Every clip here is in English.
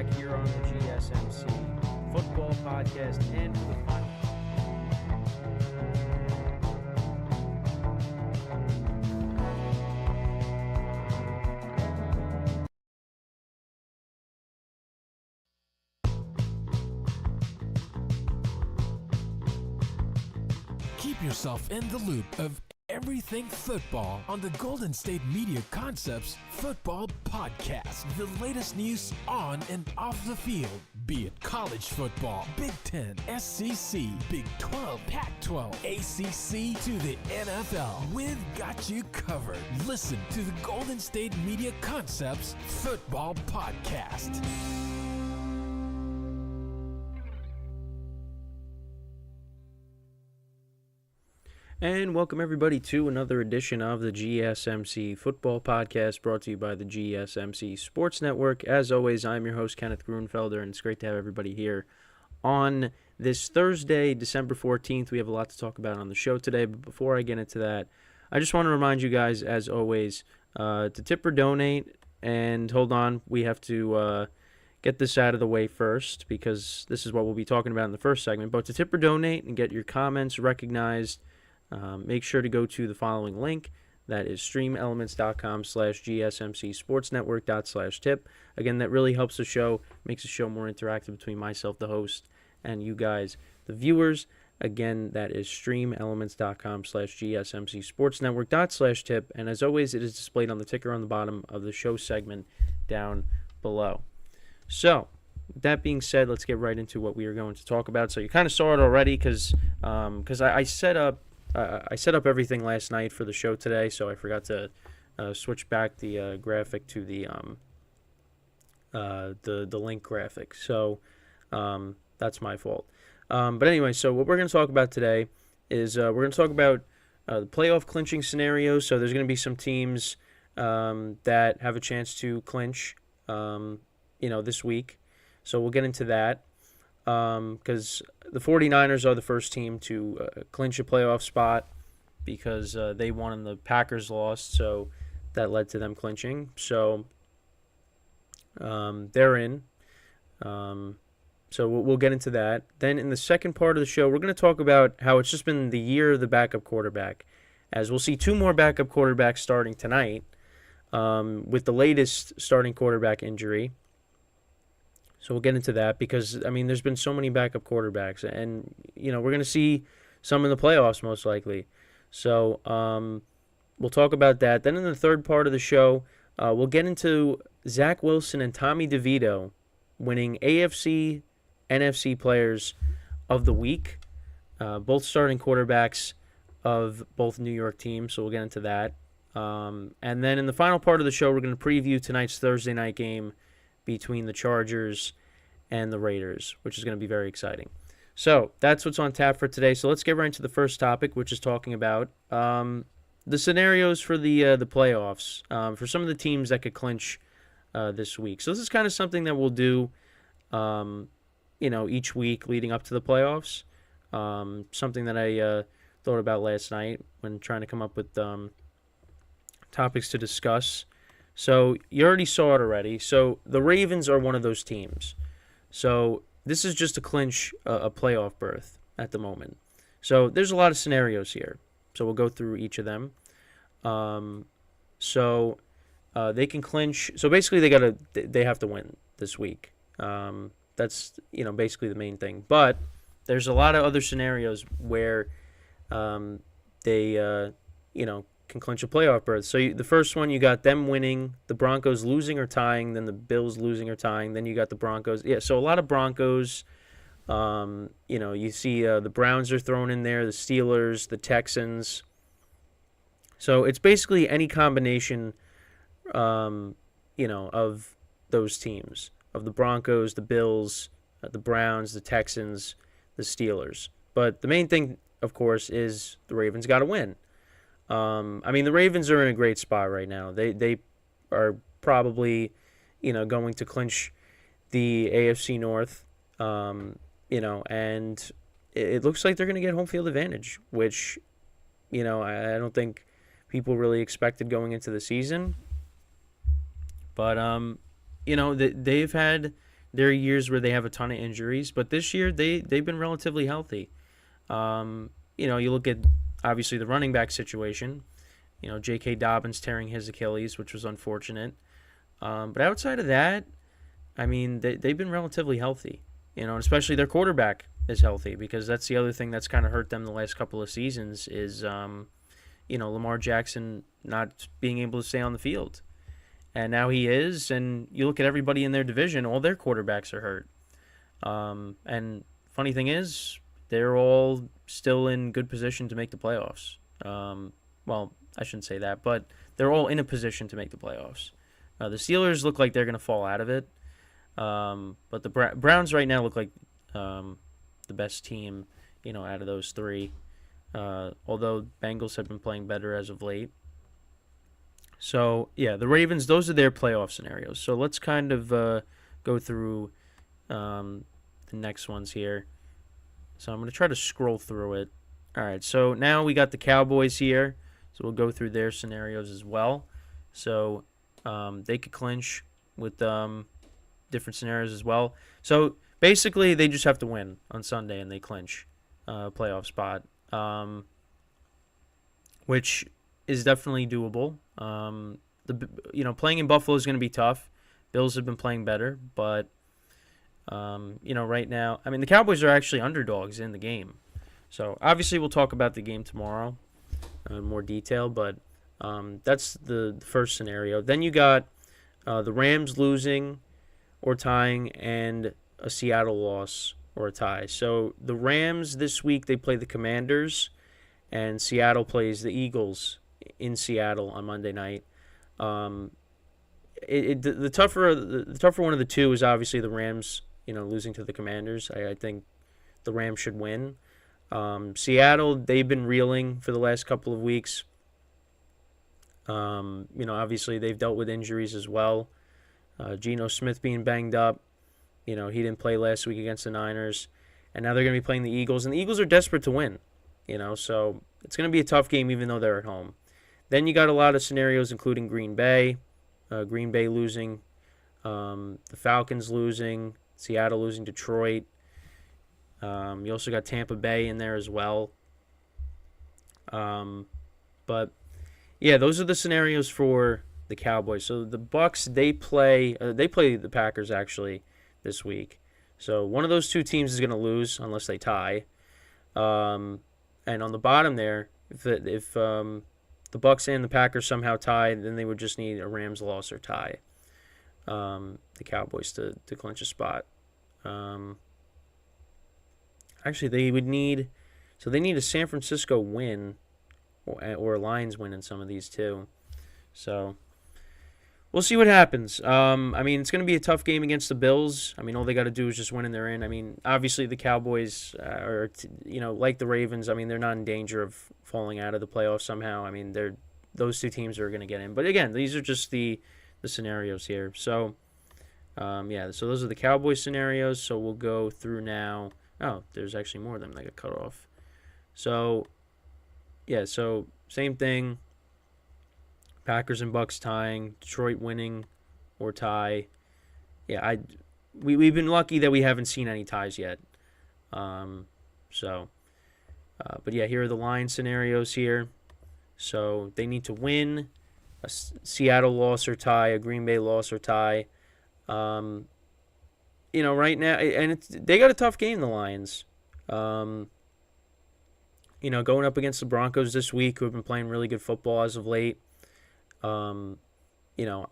back here on the GSMC Football Podcast and for the final. Keep yourself in the loop of everything football on the Golden State Media Concepts Football Podcast. The latest news on and off the field, be it college football, Big Ten, SEC, Big 12, Pac-12, ACC to the NFL. We've got you covered. Listen to the Golden State Media Concepts Football Podcast. And welcome everybody to another edition of the GSMC Football Podcast, brought to you by the GSMC Sports Network. As always, I'm your host, Kenneth Grunfelder, and it's great to have everybody here on this Thursday, December 14th. We have a lot to talk about on the show today, but before I get into that, I just want to remind you guys, as always, to tip or donate. And hold on, we have to get this out of the way first, because this is what we'll be talking about in the first segment. But to tip or donate and get your comments recognized, make sure to go to the following link. That is streamelements.com/gsmcsportsnetwork./tip. Again, that really helps the show, makes the show more interactive between myself, the host, and you guys, the viewers. Again, that is streamelements.com/gsmcsportsnetwork./tip. And as always, it is displayed on the ticker on the bottom of the show segment down below. So, with that being said, let's get right into what we are going to talk about. So you kind of saw it already because I set up everything last night for the show today, so I forgot to switch back the graphic to the link graphic. So that's my fault. But anyway, so what we're going to talk about today is we're going to talk about the playoff clinching scenarios. So there's going to be some teams that have a chance to clinch, this week. So we'll get into that. Because the 49ers are the first team to clinch a playoff spot because they won and the Packers lost, so that led to them clinching. So they're in. So we'll get into that. Then in the second part of the show, we're going to talk about how it's just been the year of the backup quarterback, as we'll see two more backup quarterbacks starting tonight with the latest starting quarterback injury. So we'll get into that because, there's been so many backup quarterbacks. And, we're going to see some in the playoffs most likely. So we'll talk about that. Then in the third part of the show, we'll get into Zach Wilson and Tommy DeVito winning AFC, NFC Players of the Week. Both starting quarterbacks of both New York teams. So we'll get into that. And then in the final part of the show, we're going to preview tonight's Thursday night game between the Chargers and the Raiders, which is going to be very exciting. So that's what's on tap for today. So let's get right into the first topic, which is talking about the scenarios for the playoffs for some of the teams that could clinch this week. So this is kind of something that we'll do, each week leading up to the playoffs. Something that I thought about last night when trying to come up with topics to discuss. So you already saw it already. So the Ravens are one of those teams. So this is just to clinch a playoff berth at the moment. So there's a lot of scenarios here. So we'll go through each of them. They can clinch. So basically they have to win this week. That's basically the main thing. But there's a lot of other scenarios where they can clinch a playoff berth. So the first one, you got them winning, the Broncos losing or tying, then the Bills losing or tying, then you got the Broncos. Yeah, so a lot of Broncos. You see the Browns are thrown in there, the Steelers, the Texans. So it's basically any combination, of those teams, of the Broncos, the Bills, the Browns, the Texans, the Steelers. But the main thing, of course, is the Ravens got to win. The Ravens are in a great spot right now. They are probably, going to clinch the AFC North, and it looks like they're going to get home field advantage, which, I don't think people really expected going into the season. But, they've had There are years where they have a ton of injuries, but this year they've been relatively healthy. You look at obviously the running back situation. J.K. Dobbins tearing his Achilles, which was unfortunate. But outside of that, I mean, they've been relatively healthy. And especially their quarterback is healthy, because that's the other thing that's kind of hurt them the last couple of seasons is, Lamar Jackson not being able to stay on the field. And now he is, and you look at everybody in their division, all their quarterbacks are hurt. And funny thing is, they're all still in good position to make the playoffs. Well, I shouldn't say that, but they're all in a position to make the playoffs. The Steelers look like they're going to fall out of it. But the Browns right now look like the best team, out of those three. Although Bengals have been playing better as of late. So, yeah, the Ravens, those are their playoff scenarios. So let's kind of go through the next ones here. So I'm going to try to scroll through it. All right, so now we got the Cowboys here. So we'll go through their scenarios as well. So they could clinch with different scenarios as well. So basically, they just have to win on Sunday and they clinch a playoff spot, which is definitely doable. Playing in Buffalo is going to be tough. Bills have been playing better, but right now, I mean, the Cowboys are actually underdogs in the game. So obviously, we'll talk about the game tomorrow in more detail, but that's the first scenario. Then you got the Rams losing or tying and a Seattle loss or a tie. So the Rams this week, they play the Commanders, and Seattle plays the Eagles in Seattle on Monday night. The tougher one of the two is obviously the Rams, losing to the Commanders. I think the Rams should win. Seattle, they've been reeling for the last couple of weeks. Obviously they've dealt with injuries as well. Geno Smith being banged up. He didn't play last week against the Niners. And now they're going to be playing the Eagles. And the Eagles are desperate to win. So it's going to be a tough game even though they're at home. Then you got a lot of scenarios including Green Bay. Green Bay losing. The Falcons losing. Seattle losing Detroit. You also got Tampa Bay in there as well. But, yeah, those are the scenarios for the Cowboys. So the Bucks, they play the Packers actually this week. So one of those two teams is going to lose unless they tie. And on the bottom there, if the Bucks and the Packers somehow tie, then they would just need a Rams loss or tie. The Cowboys to clinch a spot. Actually, they need a San Francisco win or a Lions win in some of these too. So we'll see what happens. It's going to be a tough game against the Bills. All they got to do is just win and they're in. Obviously the Cowboys are, like the Ravens. They're not in danger of falling out of the playoffs somehow. Those two teams are going to get in. But again, these are just the scenarios here. So, so those are the Cowboys scenarios. So we'll go through now. Oh, there's actually more of them that got cut off. So, so same thing. Packers and Bucks tying, Detroit winning or tie. Yeah, we've been lucky that we haven't seen any ties yet. But yeah, here are the line scenarios here. So they need to win, a Seattle loss or tie, a Green Bay loss or tie. Right now, and they got a tough game, the Lions. Going up against the Broncos this week, who have been playing really good football as of late. I don't.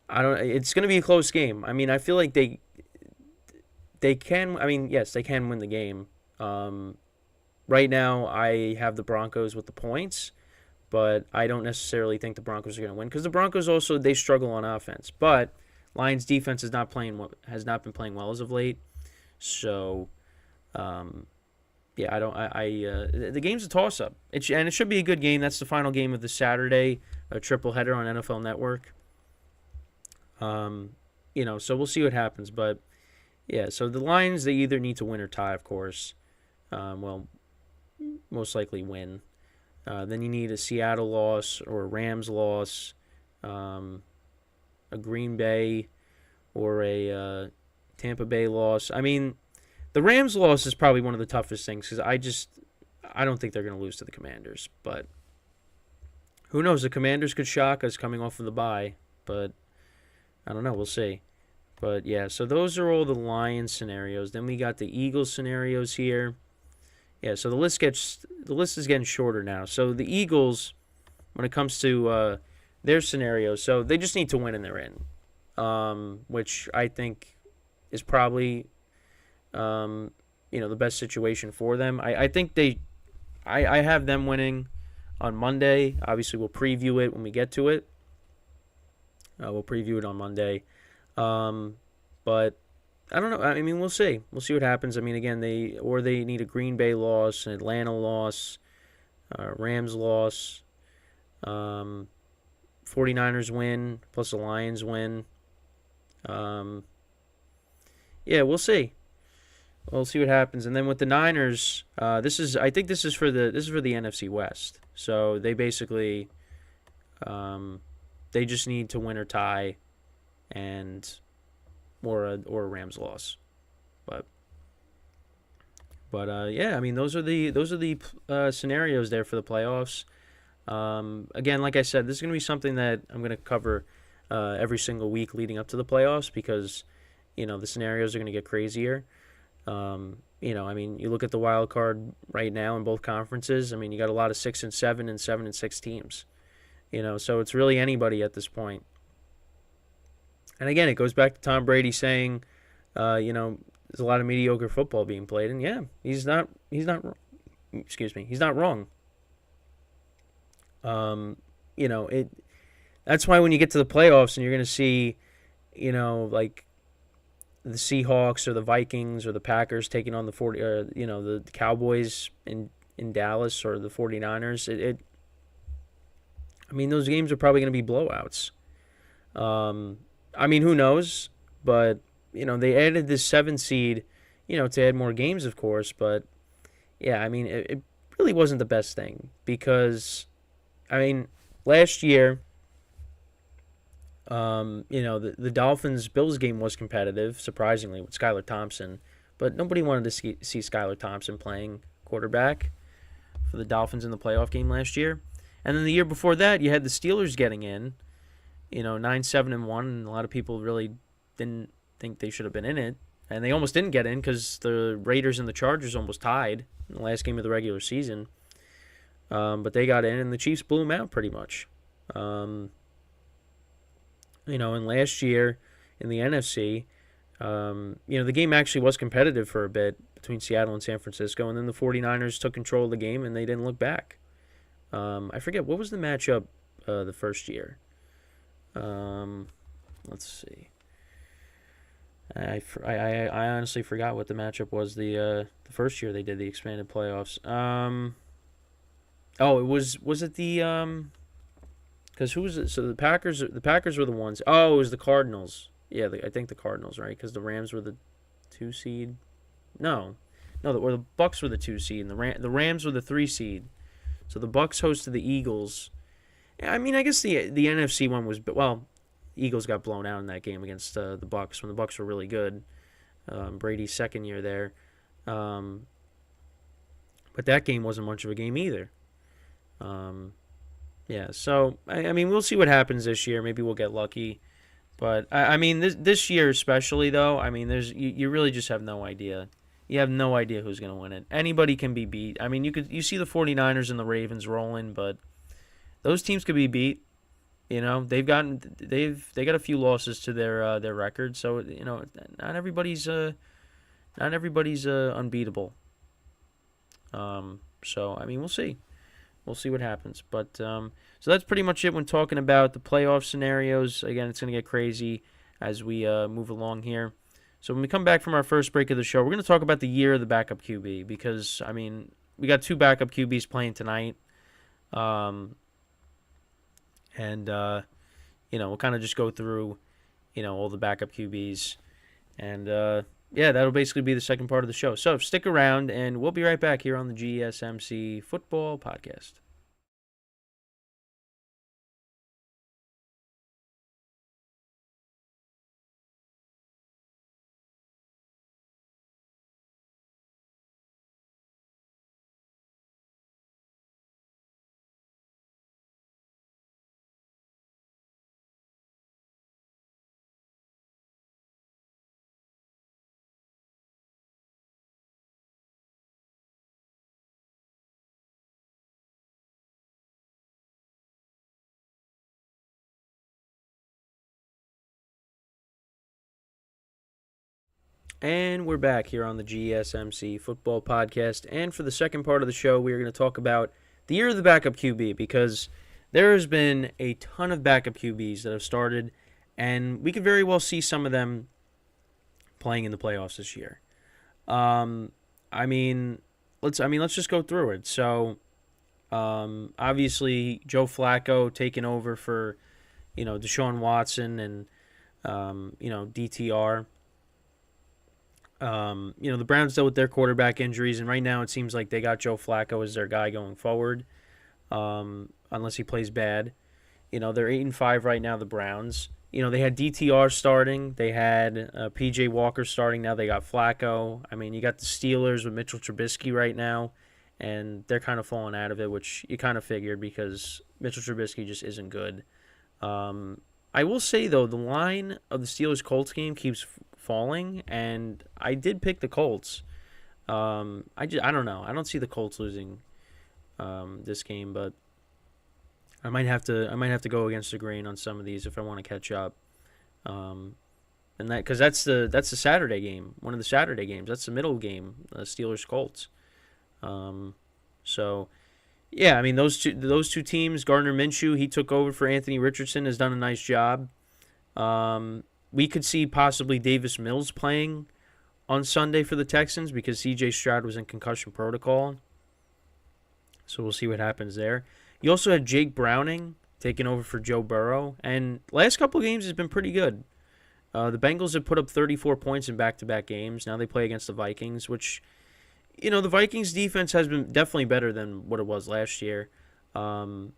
It's going to be a close game. I feel like they can. Yes, they can win the game. Right now, I have the Broncos with the points, but I don't necessarily think the Broncos are going to win because the Broncos also they struggle on offense. But Lions defense has not been playing well as of late. So, the game's a toss-up. And it should be a good game. That's the final game of the Saturday triple header on NFL Network. So we'll see what happens. But, yeah, so the Lions, they either need to win or tie, of course. Most likely win. Then you need a Seattle loss or a Rams loss, a Green Bay or a Tampa Bay loss. I mean, the Rams loss is probably one of the toughest things because I don't think they're going to lose to the Commanders. But who knows? The Commanders could shock us coming off of the bye, but I don't know. We'll see. But yeah, so those are all the Lions scenarios. Then we got the Eagles scenarios here. Yeah, so the list is getting shorter now. So the Eagles, when it comes to their scenario, so they just need to win and they're in, which I think is probably the best situation for them. I think I have them winning on Monday. Obviously, we'll preview it when we get to it. We'll preview it on Monday. But I don't know. I mean, we'll see. We'll see what happens. I mean, again, they need a Green Bay loss, an Atlanta loss, Rams loss, 49ers win, plus the Lions win. Yeah, we'll see. We'll see what happens. And then with the Niners, I think this is for the NFC West. So they basically they just need to win or tie, and or a Rams loss. But yeah, I mean those are the scenarios there for the playoffs. Again, like I said, this is going to be something that I'm going to cover every single week leading up to the playoffs because the scenarios are going to get crazier. I mean, you look at the wild card right now in both conferences. I mean, you got a lot of 6-7 and 7-6 teams. So it's really anybody at this point. And again, it goes back to Tom Brady saying, there's a lot of mediocre football being played, and yeah, he's not wrong. Excuse me, he's not wrong. That's why when you get to the playoffs and you're going to see, like the Seahawks or the Vikings or the Packers taking on the Cowboys in Dallas or the 49ers, I mean, those games are probably going to be blowouts. I mean, who knows? But, they added this 7 seed, to add more games, of course. But, yeah, I mean, it really wasn't the best thing because, I mean, last year, the Dolphins-Bills game was competitive, surprisingly, with Skylar Thompson. But nobody wanted to see Skylar Thompson playing quarterback for the Dolphins in the playoff game last year. And then the year before that, you had the Steelers getting in, 9-7-1, and a lot of people really didn't think they should have been in it. And they almost didn't get in because the Raiders and the Chargers almost tied in the last game of the regular season. But they got in, and the Chiefs blew them out pretty much. And last year in the NFC, the game actually was competitive for a bit between Seattle and San Francisco, and then the 49ers took control of the game, and they didn't look back. I forget, what was the matchup the first year? Let's see. I honestly forgot what the matchup was the first year they did the expanded playoffs. Was it the because who was it? So the Packers were the ones. Oh, it was the Cardinals. Yeah, I think the Cardinals, right? Because the Rams were the 2 seed. No, the Bucks were the 2 seed, and the Rams were the 3 seed. So the Bucks hosted the Eagles. I mean, I guess the NFC one was, well, Eagles got blown out in that game against the Bucks when the Bucks were really good. Brady's second year there. But that game wasn't much of a game either. Yeah, so, I mean, we'll see what happens this year. Maybe we'll get lucky. But, I mean, this year especially, though, I mean, you really just have no idea. You have no idea who's going to win it. Anybody can be beat. I mean, you see the 49ers and the Ravens rolling, but those teams could be beat. They got a few losses to their record, so not everybody's unbeatable. So I mean, we'll see what happens. But so that's pretty much it when talking about the playoff scenarios. Again, it's going to get crazy as we move along here. So when we come back from our first break of the show, we're going to talk about the year of the backup QB because, I mean, we got 2 backup QBs playing tonight. And we'll kind of just go through, all the backup QBs. And, yeah, that'll basically be the second part of the show. So stick around, and we'll be right back here on the GSMC Football Podcast. And we're back here on the GSMC Football Podcast. And for the second part of the show, we're going to talk about the year of the backup QB, because there has been a ton of backup QBs that have started, and we could very well see some of them playing in the playoffs this year. Let's just go through it. So, obviously, Joe Flacco taking over for, Deshaun Watson and, DTR. The Browns dealt with their quarterback injuries, and right now it seems like they got Joe Flacco as their guy going forward, unless he plays bad. They're 8-5 right now, the Browns. They had DTR starting. They had P.J. Walker starting. Now they got Flacco. You got the Steelers with Mitchell Trubisky right now, and they're kind of falling out of it, which you kind of figured because Mitchell Trubisky just isn't good. I will say, though, the line of the Steelers-Colts game keeps falling, and I did pick the Colts. I don't know. I don't see the Colts losing this game, but I might have to go against the grain on some of these if I want to catch up. And that because that's the Saturday game, one of the Saturday games. That's the middle game, Steelers-Colts. So yeah, those two teams. Gardner Minshew, he took over for Anthony Richardson, has done a nice job. We could see possibly Davis Mills playing on Sunday for the Texans because C.J. Stroud was in concussion protocol. So we'll see what happens there. You also had Jake Browning taking over for Joe Burrow, and last couple of games has been pretty good. The Bengals have put up 34 points in back-to-back games. Now they play against the Vikings, which, the Vikings defense has been definitely better than what it was last year. Brian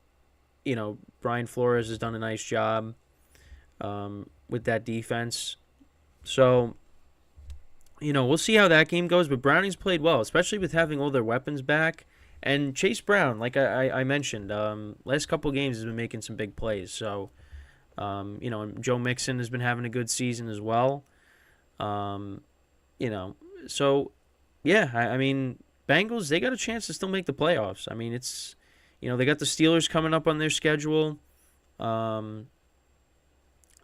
Flores has done a nice job with that defense. So, we'll see how that game goes, but Browning's played well, especially with having all their weapons back. And Chase Brown, like I mentioned, last couple of games has been making some big plays. So, and Joe Mixon has been having a good season as well. So, yeah, Bengals, they got a chance to still make the playoffs. It's, they got the Steelers coming up on their schedule. They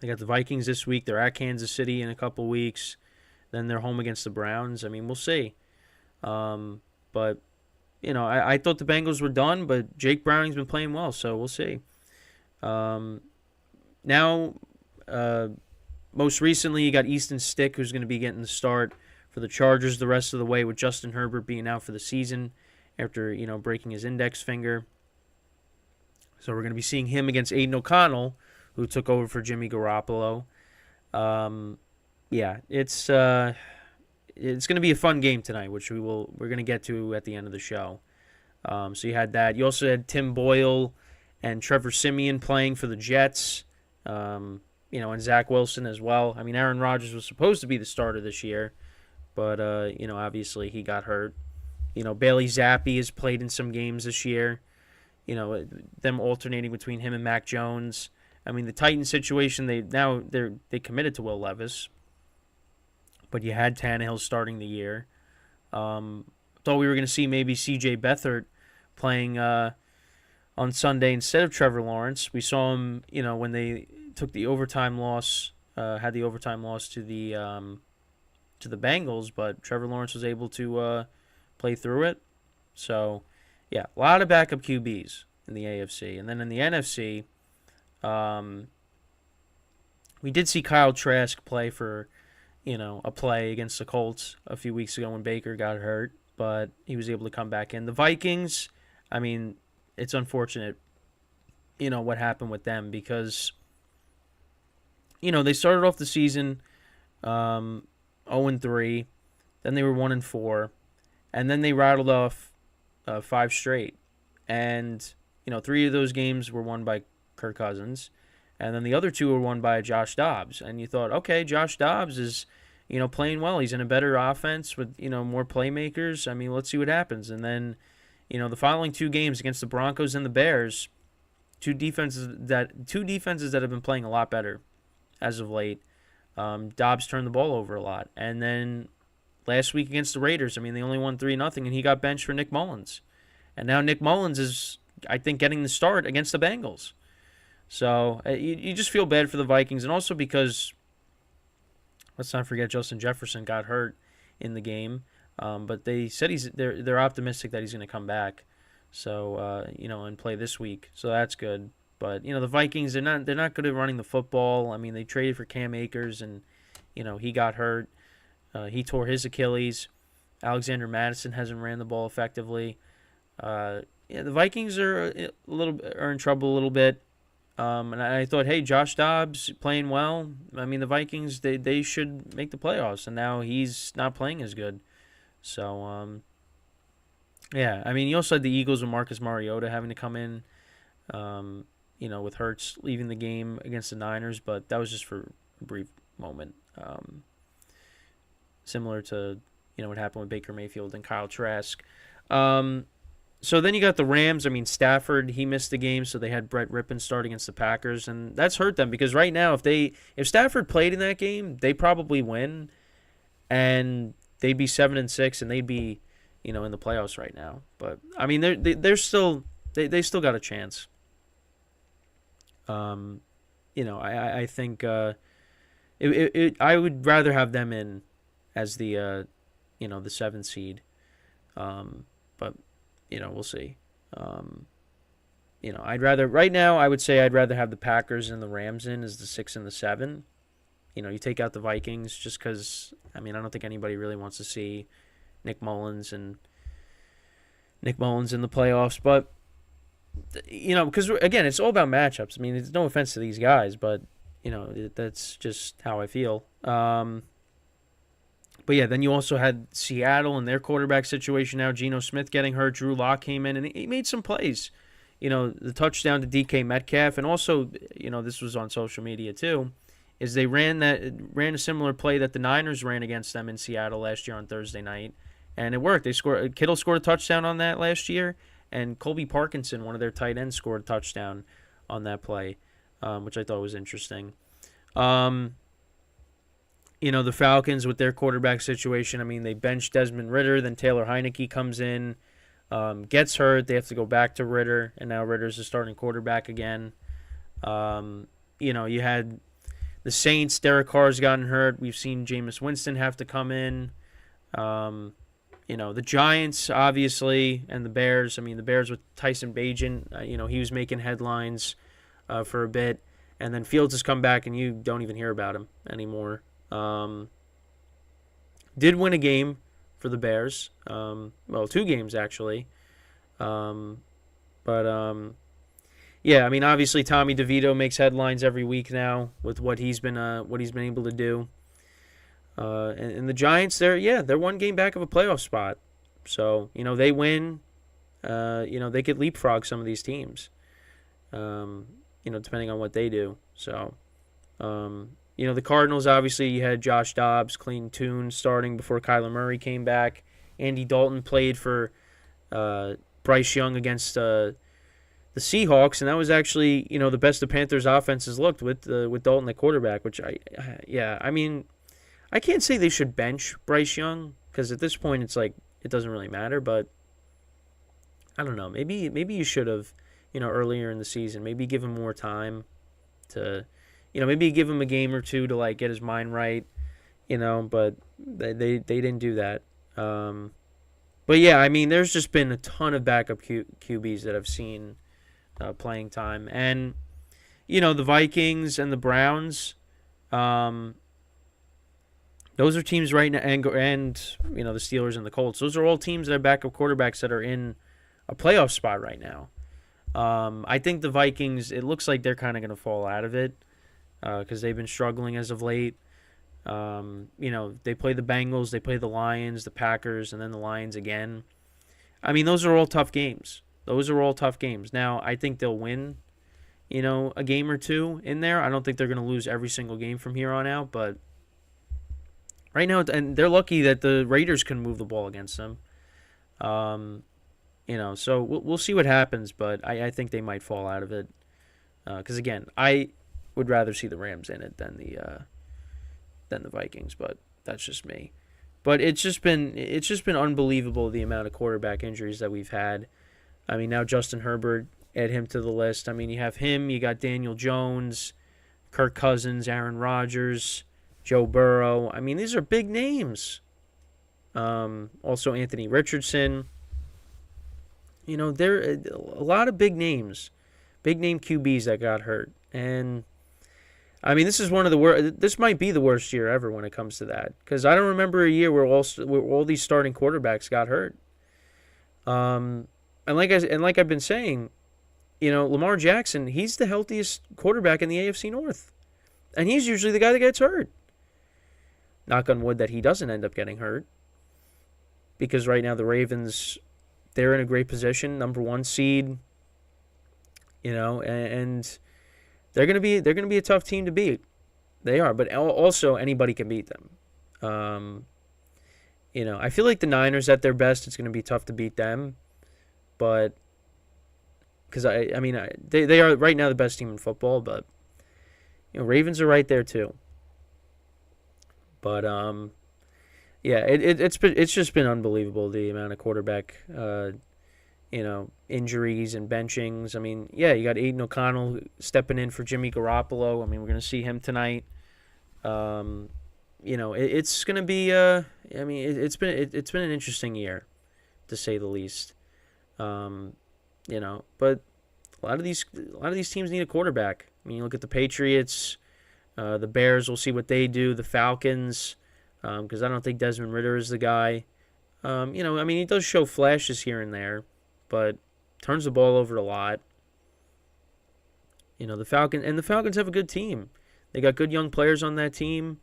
got the Vikings this week. They're at Kansas City in a couple weeks. Then they're home against the Browns. We'll see. But, I thought the Bengals were done, but Jake Browning's been playing well, so we'll see. Now, most recently, you got Easton Stick, who's going to be getting the start for the Chargers the rest of the way, with Justin Herbert being out for the season after, breaking his index finger. So we're going to be seeing him against Aiden O'Connell, who took over for Jimmy Garoppolo. Yeah, it's going to be a fun game tonight, which we're going to get to at the end of the show. So you had that. You also had Tim Boyle and Trevor Siemian playing for the Jets. And Zach Wilson as well. Aaron Rodgers was supposed to be the starter this year, but obviously he got hurt. Bailey Zappi has played in some games this year. Them alternating between him and Mac Jones. The Titans situation, they committed to Will Levis, but you had Tannehill starting the year. Thought we were going to see maybe C.J. Beathard playing on Sunday instead of Trevor Lawrence. We saw him, when they took the overtime loss, had the overtime loss to the Bengals, but Trevor Lawrence was able to play through it. So, yeah, a lot of backup QBs in the AFC. And then in the NFC, we did see Kyle Trask play for, a play against the Colts a few weeks ago when Baker got hurt, but he was able to come back in. The Vikings, it's unfortunate, what happened with them because, they started off the season 0-3, then they were 1-4, and then they rattled off 5 straight. And, 3 of those games were won by Kirk Cousins, and then the other 2 were won by Josh Dobbs. And you thought, okay, Josh Dobbs is, playing well. He's in a better offense with, more playmakers. Let's see what happens. And then, the following 2 games against the Broncos and the Bears, two defenses that have been playing a lot better as of late. Dobbs turned the ball over a lot. And then last week against the Raiders, they only won 3-0, and he got benched for Nick Mullins. And now Nick Mullins is, I think, getting the start against the Bengals. So you just feel bad for the Vikings, and also because, Let's not forget Justin Jefferson got hurt in the game, but they said they're optimistic that he's going to come back. So and play this week. So that's good. But the Vikings, they're not good at running the football. I mean, they traded for Cam Akers, and he got hurt. He tore his Achilles. Alexander Madison hasn't ran the ball effectively. The Vikings are in trouble a little bit. And I thought, hey, Josh Dobbs playing well. I mean, the Vikings, they should make the playoffs, and now he's not playing as good. So, yeah, I mean, you also had the Eagles with Marcus Mariota having to come in, with Hurts leaving the game against the Niners, but that was just for a brief moment. Similar to, what happened with Baker Mayfield and Kyle Trask. So then you got the Rams. I mean, Stafford, he missed the game, so they had Brett Rippon start against the Packers, and that's hurt them because right now, if Stafford played in that game, they probably win, and they'd be 7-6, and they'd be, in the playoffs right now. But I mean, they're still they still got a chance. I think I would rather have them in as the the 7th seed, but. We'll see. I'd rather right now. I would say I'd rather have the Packers and the Rams in as the 6 and the 7. You take out the Vikings just because. I mean, I don't think anybody really wants to see Nick Mullins in the playoffs. But because again, it's all about matchups. I mean, it's no offense to these guys, but that's just how I feel. But yeah, then you also had Seattle and their quarterback situation now. Geno Smith getting hurt. Drew Lock came in, and he made some plays. The touchdown to DK Metcalf, and also, this was on social media too, is they ran a similar play that the Niners ran against them in Seattle last year on Thursday night, and it worked. Kittle scored a touchdown on that last year, and Colby Parkinson, one of their tight ends, scored a touchdown on that play, which I thought was interesting. The Falcons with their quarterback situation, I mean, they benched Desmond Ridder, then Taylor Heineke comes in, gets hurt. They have to go back to Ridder, and now Ridder's the starting quarterback again. You had the Saints, Derek Carr's gotten hurt. We've seen Jameis Winston have to come in. The Giants, obviously, and the Bears. I mean, the Bears with Tyson Bagent, he was making headlines for a bit. And then Fields has come back, and you don't even hear about him anymore. Did win a game for the Bears. 2 games actually. Yeah, I mean, obviously Tommy DeVito makes headlines every week now with what he's been able to do. And the Giants, they're 1 game back of a playoff spot. So, they win. They could leapfrog some of these teams. Depending on what they do. So, the Cardinals, obviously, you had Josh Dobbs, clean tune, starting before Kyler Murray came back. Andy Dalton played for Bryce Young against the Seahawks, and that was actually, the best the Panthers' offenses looked with Dalton at quarterback, which I mean, I can't say they should bench Bryce Young, because at this point it's like it doesn't really matter, but I don't know. Maybe you should have, earlier in the season, maybe give him more time to... maybe give him a game or 2 to like get his mind right, but they didn't do that. But yeah, I mean, there's just been a ton of backup QBs that I've seen playing time, and the Vikings and the Browns, those are teams right now, and the Steelers and the Colts. Those are all teams that have backup quarterbacks that are in a playoff spot right now. I think the Vikings, it looks like they're kind of going to fall out of it. Because they've been struggling as of late. They play the Bengals, they play the Lions, the Packers, and then the Lions again. I mean, those are all tough games. Now, I think they'll win, a game or 2 in there. I don't think they're going to lose every single game from here on out, but right now, and they're lucky that the Raiders can move the ball against them. So we'll see what happens, but I think they might fall out of it. Because, again, I would rather see the Rams in it than the Vikings, but that's just me. But it's just been unbelievable the amount of quarterback injuries that we've had. I mean, now Justin Herbert, add him to the list. I mean, you have him, you got Daniel Jones, Kirk Cousins, Aaron Rodgers, Joe Burrow. I mean, these are big names. Also Anthony Richardson. There are a lot of big names, big name QBs that got hurt, and I mean, this is one of the worst. This might be the worst year ever when it comes to that, because I don't remember a year where all these starting quarterbacks got hurt. And like I've been saying, Lamar Jackson, he's the healthiest quarterback in the AFC North, and he's usually the guy that gets hurt. Knock on wood that he doesn't end up getting hurt, because right now the Ravens, they're in a great position, number 1 seed. And they're gonna be a tough team to beat. They are, but also anybody can beat them. I feel like the Niners at their best, it's gonna be tough to beat them, but because they are right now the best team in football, but Ravens are right there too. But yeah, it's just been unbelievable, the amount of quarterback injuries and benchings. I mean, yeah, you got Aiden O'Connell stepping in for Jimmy Garoppolo. I mean, we're gonna see him tonight. It's gonna be. It's been an interesting year, to say the least. But a lot of these teams need a quarterback. I mean, you look at the Patriots, the Bears. We'll see what they do. The Falcons, because I don't think Desmond Ridder is the guy. He does show flashes here and there, but turns the ball over a lot. The Falcons have a good team. They got good young players on that team.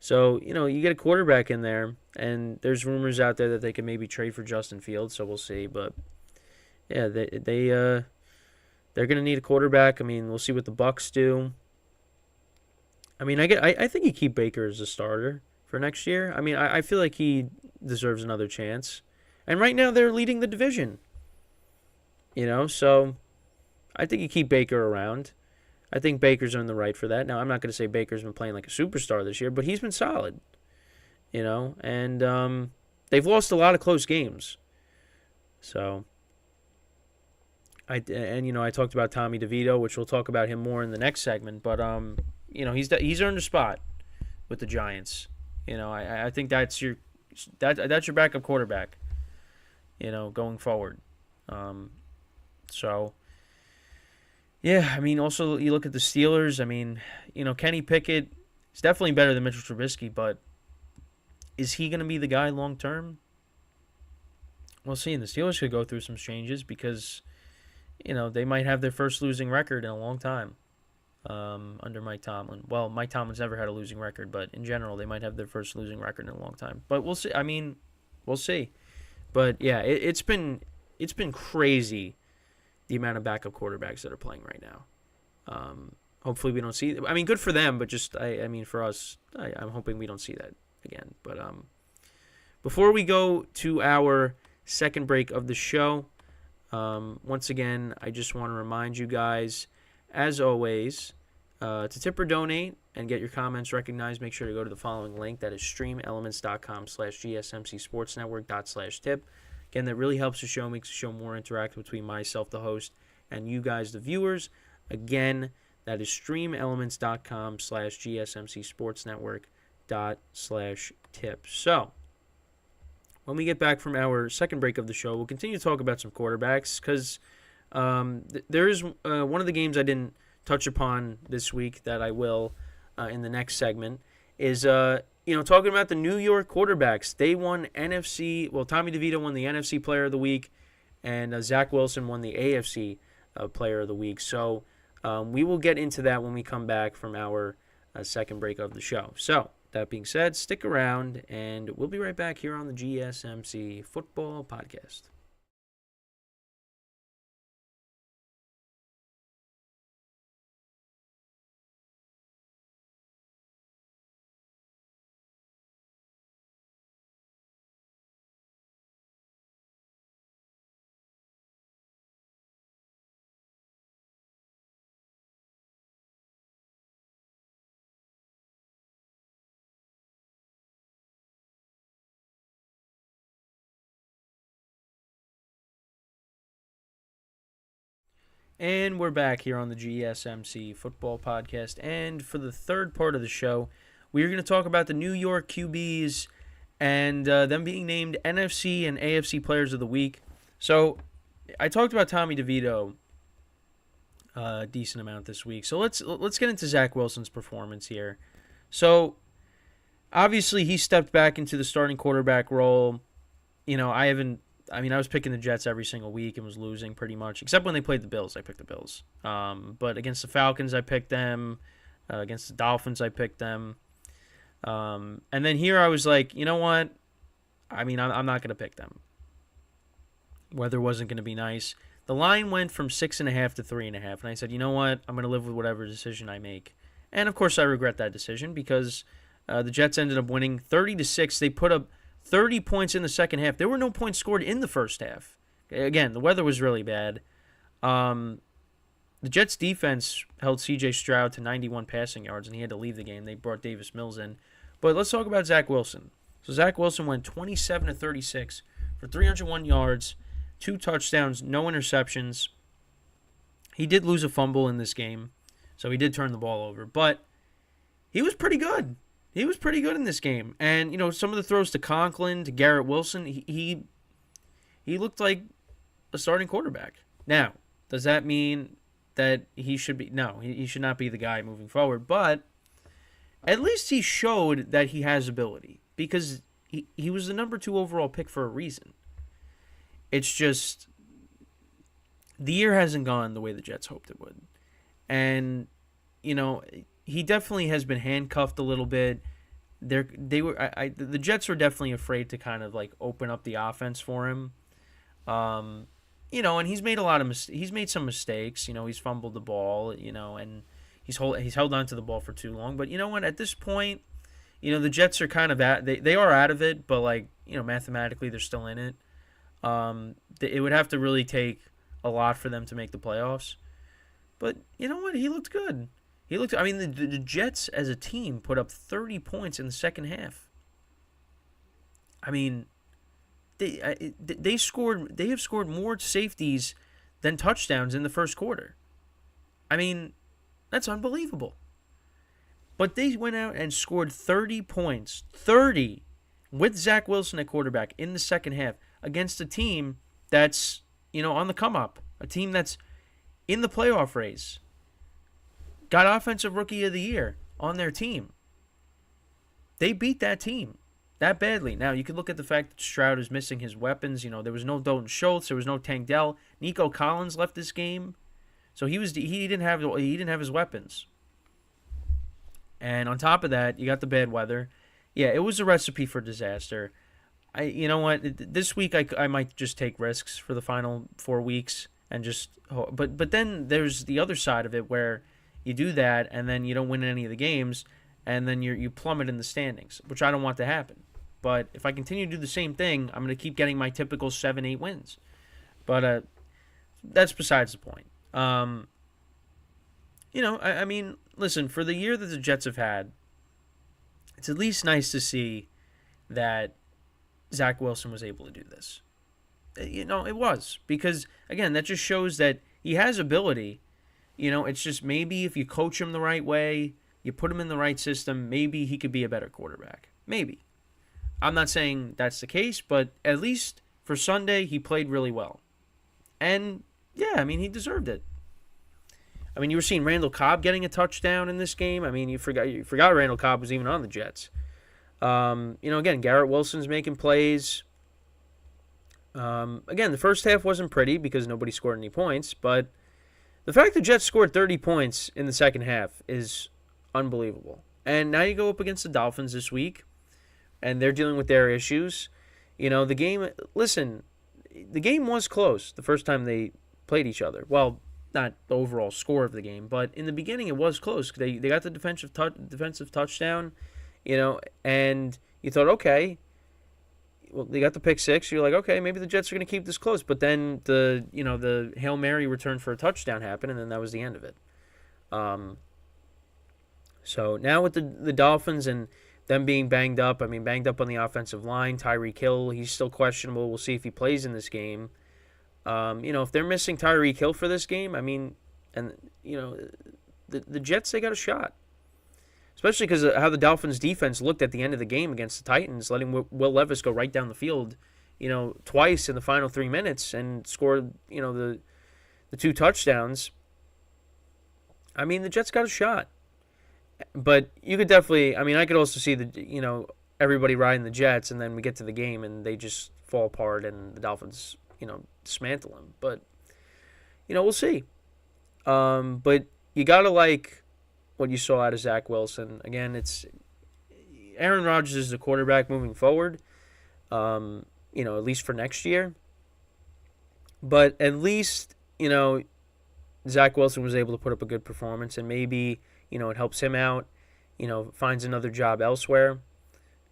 So, you get a quarterback in there, and there's rumors out there that they could maybe trade for Justin Fields, so we'll see. But yeah, they're going to need a quarterback. I mean, we'll see what the Bucs do. I mean, I think you keep Baker as a starter for next year. I mean, I feel like he deserves another chance. And right now they're leading the division. So I think you keep Baker around. I think Baker's earned the right for that. Now, I'm not going to say Baker's been playing like a superstar this year, but he's been solid. And they've lost a lot of close games. So I talked about Tommy DeVito, which we'll talk about him more in the next segment, but he's earned a spot with the Giants. I think that's your backup quarterback, going forward. So yeah, I mean, also you look at the Steelers. I mean, Kenny Pickett is definitely better than Mitchell Trubisky, but is he going to be the guy long term? We'll see. And the Steelers could go through some changes because they might have their first losing record in a long time under Mike Tomlin. Well, Mike Tomlin's never had a losing record, but in general, they might have their first losing record in a long time. But we'll see. I mean, we'll see. But yeah, it's been crazy, the amount of backup quarterbacks that are playing right now. Hopefully we don't see. I mean, good for them, but just I mean for us, I'm hoping we don't see that again. But before we go to our second break of the show, once again, I just want to remind you guys, as always, to tip or donate and get your comments recognized, make sure to go to the following link. That is streamelements.com/gsmcsportsnetwork./tip. Again, that really helps the show, makes the show more interactive between myself, the host, and you guys, the viewers. Again, that is streamelements.com/gsmcsportsnetwork./tip. So, when we get back from our second break of the show, we'll continue to talk about some quarterbacks, because there is one of the games I didn't touch upon this week that I will in the next segment is talking about the New York quarterbacks. They won NFC. Well, Tommy DeVito won the NFC Player of the Week, and Zach Wilson won the AFC Player of the Week. So we will get into that when we come back from our second break of the show. So that being said, stick around, and we'll be right back here on the GSMC Football Podcast. And we're back here on the GSMC Football Podcast. And for the third part of the show, we're going to talk about the New York QBs and them being named NFC and AFC Players of the Week. So I talked about Tommy DeVito a decent amount this week. So let's get into Zach Wilson's performance here. So obviously he stepped back into the starting quarterback role. I was picking the Jets every single week and was losing pretty much, except when they played the Bills. I picked the Bills. But against the Falcons, I picked them. Against the Dolphins, I picked them. And then here I was like, you know what? I'm not going to pick them. Weather wasn't going to be nice. The line went from 6.5 to 3.5, and I said, you know what? I'm going to live with whatever decision I make. And of course, I regret that decision because the Jets ended up winning 30-6. They put up 30 points in the second half. There were no points scored in the first half. Again, the weather was really bad. The Jets defense held C.J. Stroud to 91 passing yards, and he had to leave the game. They brought Davis Mills in. But let's talk about Zach Wilson. So Zach Wilson went 27-36 for 301 yards, 2 touchdowns, no interceptions. He did lose a fumble in this game, so he did turn the ball over. But he was pretty good. He was pretty good in this game. And, some of the throws to Conklin, to Garrett Wilson, he looked like a starting quarterback. Now, does that mean that he should be? No, he should not be the guy moving forward. But at least he showed that he has ability because he was the number 2 overall pick for a reason. It's just the year hasn't gone the way the Jets hoped it would. And, he definitely has been handcuffed a little bit. The Jets were definitely afraid to kind of like open up the offense for him. And he's made he's made some mistakes. He's fumbled the ball. And he's held on to the ball for too long. But you know what? At this point, the Jets are kind of they are out of it. But mathematically, they're still in it. It would have to really take a lot for them to make the playoffs. But you know what? He looked good. The Jets as a team put up 30 points in the second half. They have scored more safeties than touchdowns in the first quarter. That's unbelievable. But they went out and scored 30 points, 30, with Zach Wilson at quarterback in the second half against a team that's, on the come up, a team that's in the playoff race. Got Offensive Rookie of the Year on their team. They beat that team that badly. Now, you could look at the fact that Stroud is missing his weapons. There was no Dalton Schultz. There was no Tank Dell. Nico Collins left this game. So he didn't have his weapons. And on top of that, you got the bad weather. Yeah, it was a recipe for disaster. You know what? This week I might just take risks for the final 4 weeks and just. But then there's the other side of it where you do that, and then you don't win any of the games, and then you plummet in the standings, which I don't want to happen. But if I continue to do the same thing, I'm going to keep getting my typical 7-8 wins. But that's besides the point. Listen, for the year that the Jets have had, it's at least nice to see that Zach Wilson was able to do this. It was. Because, again, that just shows that he has ability. It's just maybe if you coach him the right way, you put him in the right system, maybe he could be a better quarterback. Maybe. I'm not saying that's the case, but at least for Sunday, he played really well. And, yeah, he deserved it. You were seeing Randall Cobb getting a touchdown in this game. You forgot Randall Cobb was even on the Jets. Again, Garrett Wilson's making plays. Again, the first half wasn't pretty because nobody scored any points, but the fact the Jets scored 30 points in the second half is unbelievable. And now you go up against the Dolphins this week, and they're dealing with their issues. The game was close the first time they played each other. Well, not the overall score of the game, but in the beginning it was close. They got the defensive touchdown, and you thought, okay, well, they got the pick six. You're like, okay, maybe the Jets are going to keep this close. But then the Hail Mary return for a touchdown happened, and then that was the end of it. So now with the Dolphins and them being banged up, banged up on the offensive line, Tyreek Hill, he's still questionable. We'll see if he plays in this game. If they're missing Tyreek Hill for this game, the Jets, they got a shot. especially because of how the Dolphins' defense looked at the end of the game against the Titans, letting Will Levis go right down the field, twice in the final 3 minutes and scored, the 2 touchdowns. I mean, the Jets got a shot. But you could definitely, I could also see everybody riding the Jets, and then we get to the game and they just fall apart and the Dolphins, dismantle them. But, we'll see. But you got to like what you saw out of Zach Wilson. Again, it's Aaron Rodgers is the quarterback moving forward, at least for next year. But at least, Zach Wilson was able to put up a good performance, and maybe, it helps him out, finds another job elsewhere.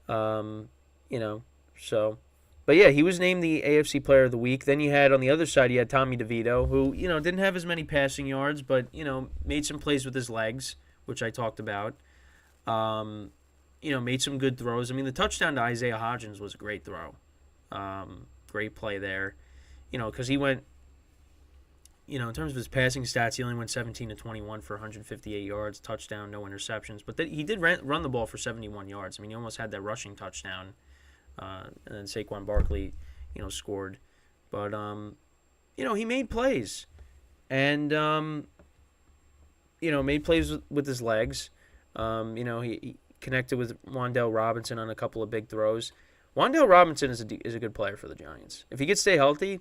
So. But yeah, he was named the AFC Player of the Week. Then you had, on the other side, you had Tommy DeVito, who, didn't have as many passing yards, but, made some plays with his legs, which I talked about. Made some good throws. I mean, the touchdown to Isaiah Hodgins was a great throw. Great play there. Because he went, in terms of his passing stats, he only went 17 to 21 for 158 yards, touchdown, no interceptions. But he did run the ball for 71 yards. I mean, he almost had that rushing touchdown. And then Saquon Barkley, scored. But, he made plays. And, made plays with his legs. He connected with Wan'Dale Robinson on a couple of big throws. Wan'Dale Robinson is a good player for the Giants. If he could stay healthy,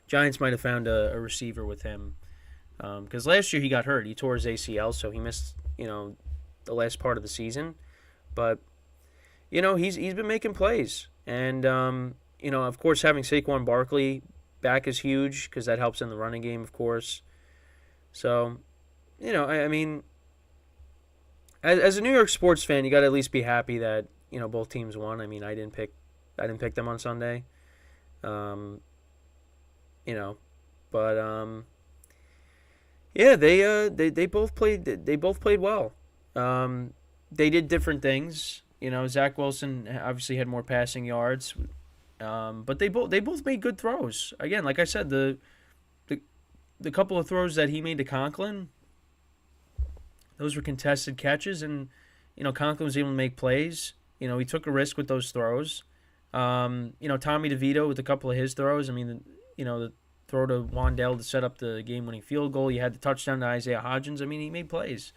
Giants might have found a receiver with him. Because last year he got hurt. He tore his ACL, so he missed, the last part of the season. But, he's been making plays. And, of course, having Saquon Barkley back is huge because that helps in the running game, of course. So, as a New York sports fan, you got to at least be happy that, both teams won. I mean, I didn't pick them on Sunday. Yeah, they both played well. They did different things. Zach Wilson obviously had more passing yards, but they both made good throws. Again, like I said, the couple of throws that he made to Conklin, those were contested catches, and Conklin was able to make plays. He took a risk with those throws. Tommy DeVito with a couple of his throws. I mean, the throw to Wan'Dale to set up the game-winning field goal. You had the touchdown to Isaiah Hodgins. I mean, he made plays.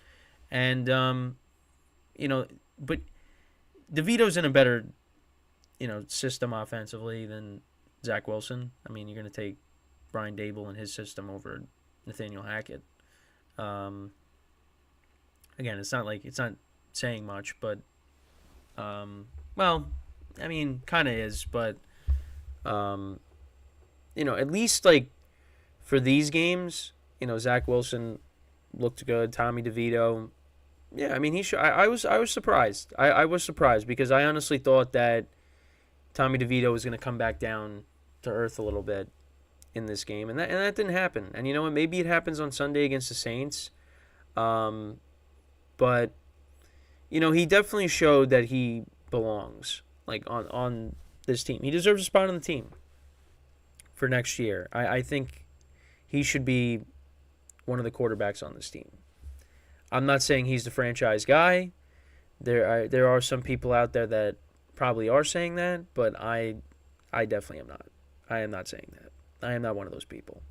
And, but DeVito's in a better, system offensively than Zach Wilson. I mean, you're going to take Brian Dable and his system over Nathaniel Hackett. Again, it's not saying much, but, well, I mean, kind of is, but, at least, for these games, Zach Wilson looked good. Tommy DeVito, yeah, I mean, I was surprised. I was surprised because I honestly thought that Tommy DeVito was going to come back down to earth a little bit in this game, and that didn't happen. And you know what? Maybe it happens on Sunday against the Saints, but he definitely showed that he belongs on this team. He deserves a spot on the team for next year. I think he should be one of the quarterbacks on this team. I'm not saying he's the franchise guy. There are some people out there that probably are saying that, but I definitely am not. I am not saying that. I am not one of those people.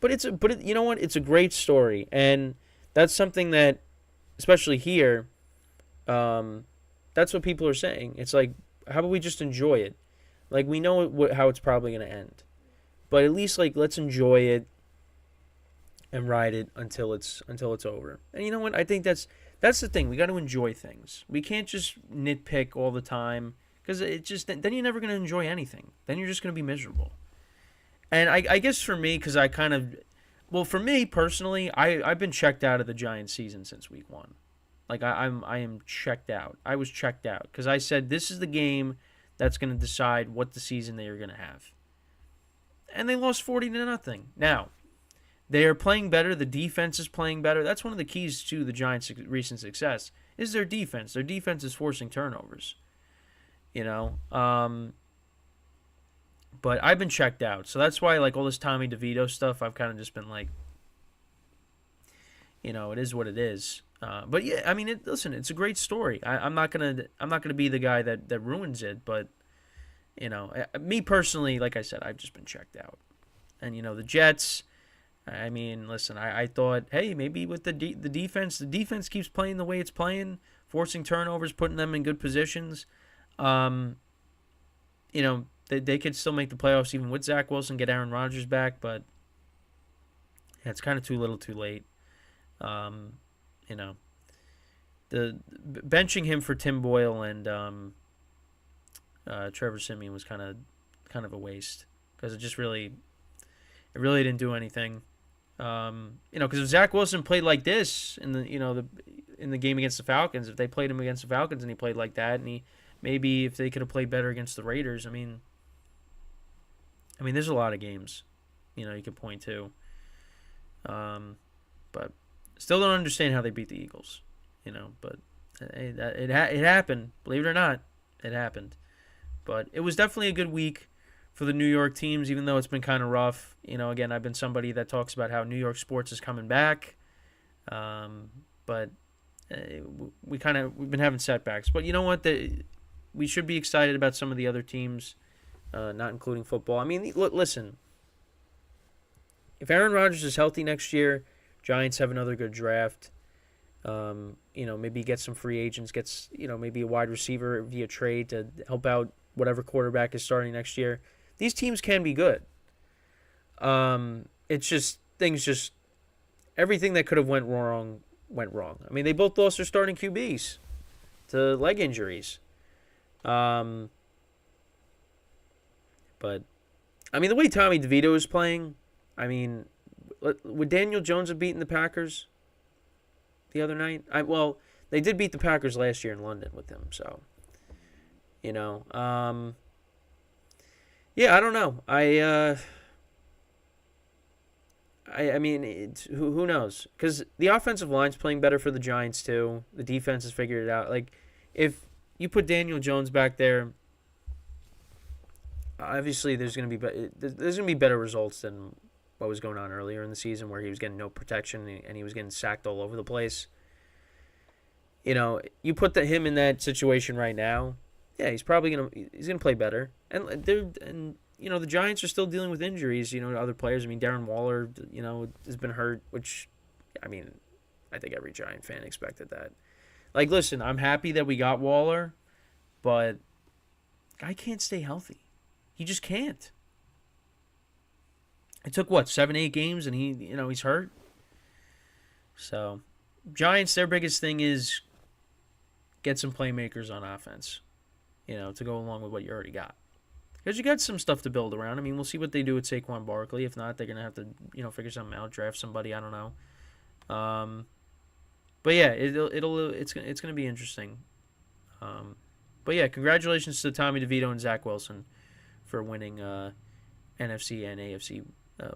But you know what? It's a great story, and that's something that, especially here, that's what people are saying. It's like, how about we just enjoy it? We know how it's probably going to end, but at least let's enjoy it and ride it until it's over. And you know what? I think that's the thing. We got to enjoy things. We can't just nitpick all the time because then you're never going to enjoy anything. Then you're just going to be miserable. And I guess for me, because for me personally, I've been checked out of the Giants season since week 1. I am checked out. I was checked out because I said this is the game that's going to decide what the season they are going to have. And they lost 40-0. Now, they are playing better. The defense is playing better. That's one of the keys to the Giants' recent success is their defense. Their defense is forcing turnovers. But I've been checked out. So that's why all this Tommy DeVito stuff, I've kind of just been it is what it is. But yeah, I mean, listen, it's a great story. I'm not gonna be the guy that ruins it, but me personally, like I said, I've just been checked out. And the Jets. I mean, listen, I thought, hey, maybe with the defense keeps playing the way it's playing, forcing turnovers, putting them in good positions. Um, they could still make the playoffs even with Zach Wilson, get Aaron Rodgers back, but yeah, it's kind of too little, too late. Um, you know, the benching him for Tim Boyle and Trevor Siemian was kind of a waste because it really didn't do anything. Because if Zach Wilson played like this in the game against the Falcons, if they played him against the Falcons and he played like that, and maybe if they could have played better against the Raiders, I mean, there's a lot of games, you could point to, but still don't understand how they beat the Eagles, but it happened, believe it or not, it happened, but it was definitely a good week for the New York teams, even though it's been kind of rough. Again, I've been somebody that talks about how New York sports is coming back, but we've been having setbacks. But you know what? We should be excited about some of the other teams, not including football. I mean, listen, if Aaron Rodgers is healthy next year, Giants have another good draft. Maybe get some free agents, maybe a wide receiver via trade to help out whatever quarterback is starting next year. These teams can be good. It's just everything that could have went wrong went wrong. I mean, they both lost their starting QBs to leg injuries. But I mean, the way Tommy DeVito is playing, I mean, would Daniel Jones have beaten the Packers the other night? Well, they did beat the Packers last year in London with him, so yeah, I don't know. I mean, who knows? Because the offensive line's playing better for the Giants too. The defense has figured it out. Like, if you put Daniel Jones back there, obviously there's gonna be better results than what was going on earlier in the season, where he was getting no protection and he was getting sacked all over the place. You put him in that situation right now. Yeah, he's gonna play better, and the Giants are still dealing with injuries. To other players. I mean, Darren Waller, has been hurt, which, I mean, I think every Giant fan expected that. Like, listen, I'm happy that we got Waller, but guy can't stay healthy. He just can't. It took 7, 8 games, and he's hurt. So, Giants, their biggest thing is get some playmakers on offense. To go along with what you already got. Because you got some stuff to build around. I mean, we'll see what they do with Saquon Barkley. If not, they're going to have to, figure something out, draft somebody. I don't know. But yeah, it's going to be interesting. But yeah, congratulations to Tommy DeVito and Zach Wilson for winning NFC and AFC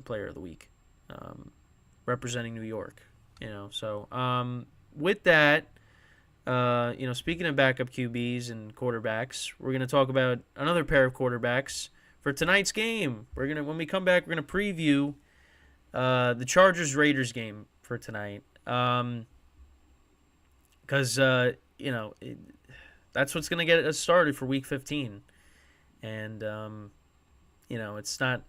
Player of the Week, representing New York. So with that. Speaking of backup QBs and quarterbacks, we're going to talk about another pair of quarterbacks for tonight's game. When we come back, we're going to preview the Chargers-Raiders game for tonight. Because, that's what's going to get us started for Week 15. And, it's not...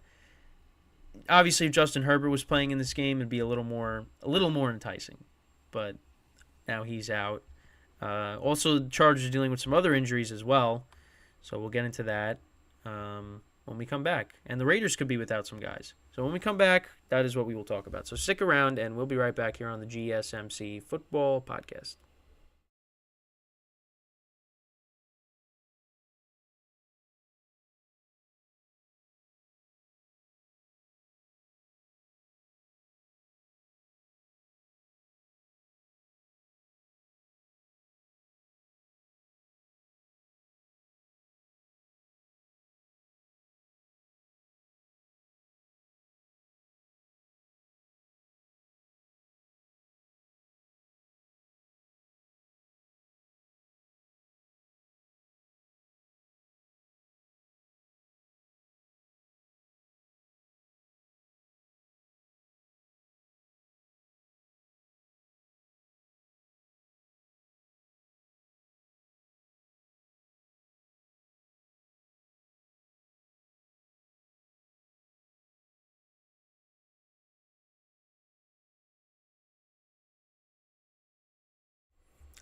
Obviously, if Justin Herbert was playing in this game, it'd be a little more enticing. But now he's out. Also, the Chargers are dealing with some other injuries as well, so we'll get into that when we come back. And the Raiders could be without some guys. So when we come back, that is what we will talk about. So stick around, and we'll be right back here on the GSMC Football Podcast.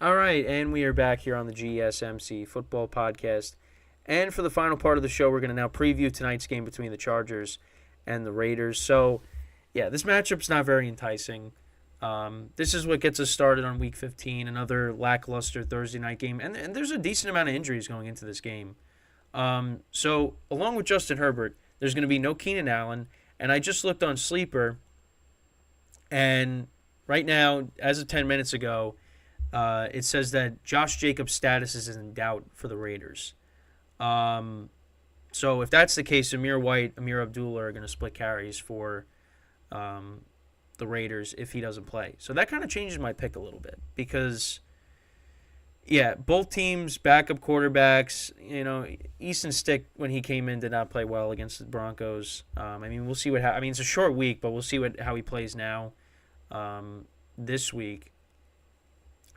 All right, and we are back here on the GSMC Football Podcast. And for the final part of the show, we're going to now preview tonight's game between the Chargers and the Raiders. So, yeah, this matchup's not very enticing. This is what gets us started on Week 15, another lackluster Thursday night game. And there's a decent amount of injuries going into this game. So, along with Justin Herbert, there's going to be no Keenan Allen. And I just looked on Sleeper, and right now, as of 10 minutes ago, it says that Josh Jacobs' status is in doubt for the Raiders. So if that's the case, Amir White, Amir Abdullah are going to split carries for the Raiders if he doesn't play. So that kind of changes my pick a little bit because, yeah, both teams, backup quarterbacks, Easton Stick, when he came in, did not play well against the Broncos. We'll see it's a short week, but we'll see how he plays now this week.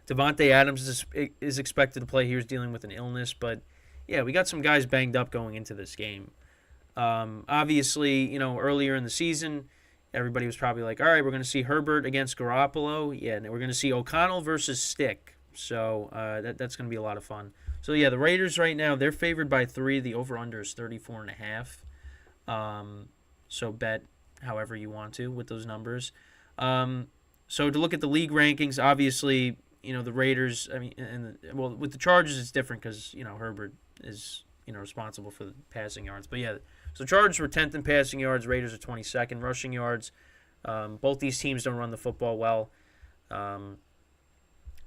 Devontae Adams is expected to play. He was dealing with an illness, but yeah, we got some guys banged up going into this game. Obviously, earlier in the season, everybody was probably like, all right, we're going to see Herbert against Garoppolo. Yeah, and we're going to see O'Connell versus Stick. So that's going to be a lot of fun. So, yeah, the Raiders right now, they're favored by 3. The over-under is 34.5. So bet however you want to with those numbers. So to look at the league rankings, obviously, the Raiders, with the Chargers, it's different because, Herbert is, responsible for the passing yards. But, yeah, so Chargers were 10th in passing yards. Raiders are 22nd. Rushing yards, both these teams don't run the football well.